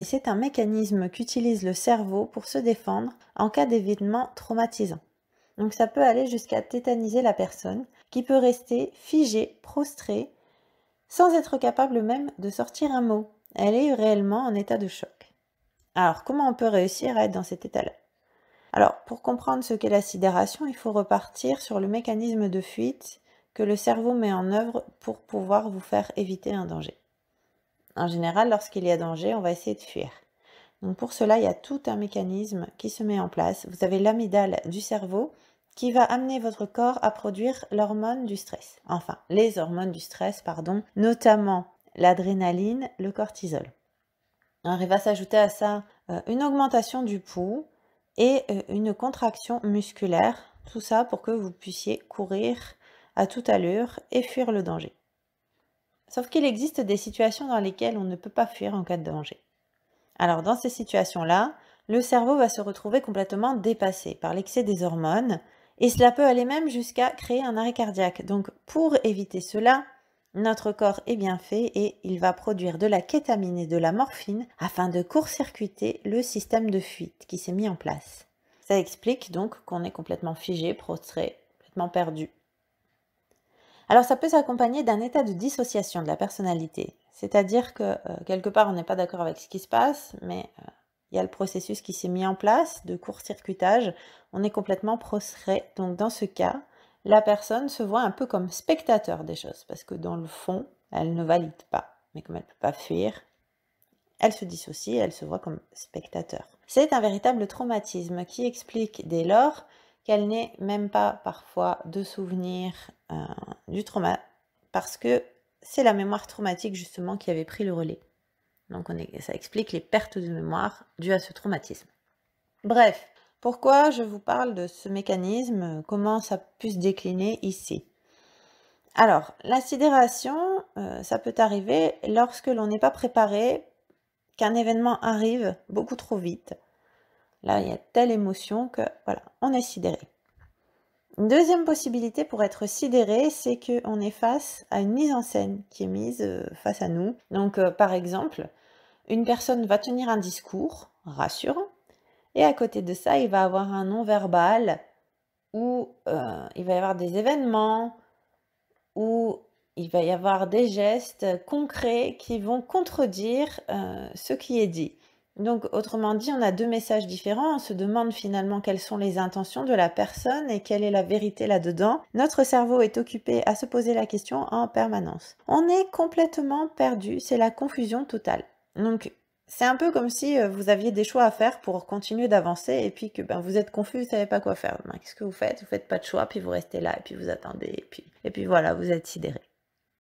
C'est un mécanisme qu'utilise le cerveau pour se défendre en cas d'événement traumatisant. Donc ça peut aller jusqu'à tétaniser la personne, qui peut rester figée, prostrée, sans être capable même de sortir un mot. Elle est réellement en état de choc. Alors, comment on peut réussir à être dans cet état-là? Alors, pour comprendre ce qu'est la sidération, il faut repartir sur le mécanisme de fuite que le cerveau met en œuvre pour pouvoir vous faire éviter un danger. En général, lorsqu'il y a danger, on va essayer de fuir. Donc pour cela, il y a tout un mécanisme qui se met en place. Vous avez l'amygdale du cerveau qui va amener votre corps à produire l'hormone du stress. Enfin, les hormones du stress, pardon, notamment l'adrénaline, le cortisol. Alors, il va s'ajouter à ça une augmentation du pouls et une contraction musculaire. Tout ça pour que vous puissiez courir à toute allure et fuir le danger. Sauf qu'il existe des situations dans lesquelles on ne peut pas fuir en cas de danger. Alors dans ces situations-là, le cerveau va se retrouver complètement dépassé par l'excès des hormones et cela peut aller même jusqu'à créer un arrêt cardiaque. Donc pour éviter cela, notre corps est bien fait et il va produire de la kétamine et de la morphine afin de court-circuiter le système de fuite qui s'est mis en place. Ça explique donc qu'on est complètement figé, prostré, complètement perdu. Alors ça peut s'accompagner d'un état de dissociation de la personnalité, c'est-à-dire que quelque part on n'est pas d'accord avec ce qui se passe, mais il y a le processus qui s'est mis en place de court-circuitage, on est complètement prostré. Donc dans ce cas, la personne se voit un peu comme spectateur des choses, parce que dans le fond, elle ne valide pas, mais comme elle ne peut pas fuir, elle se dissocie, elle se voit comme spectateur. C'est un véritable traumatisme qui explique dès lors qu'elle n'ait même pas parfois de souvenir du trauma, parce que c'est la mémoire traumatique justement qui avait pris le relais. Donc ça explique les pertes de mémoire dues à ce traumatisme. Bref, pourquoi je vous parle de ce mécanisme, comment ça peut se décliner ici? Alors, la sidération, ça peut arriver lorsque l'on n'est pas préparé, qu'un événement arrive beaucoup trop vite. Là, il y a telle émotion que, voilà, on est sidéré. Une deuxième possibilité pour être sidéré, c'est qu'on est face à une mise en scène qui est mise face à nous. Donc, par exemple, une personne va tenir un discours rassurant, et à côté de ça, il va avoir un non-verbal où il va y avoir des événements, où il va y avoir des gestes concrets qui vont contredire ce qui est dit. Donc, autrement dit, on a deux messages différents. On se demande finalement quelles sont les intentions de la personne et quelle est la vérité là-dedans. Notre cerveau est occupé à se poser la question en permanence. On est complètement perdu, c'est la confusion totale. Donc, c'est un peu comme si vous aviez des choix à faire pour continuer d'avancer et puis que vous êtes confus, vous ne savez pas quoi faire. Qu'est-ce que vous faites? Vous faites pas de choix, puis vous restez là et puis vous attendez et puis voilà, vous êtes sidéré.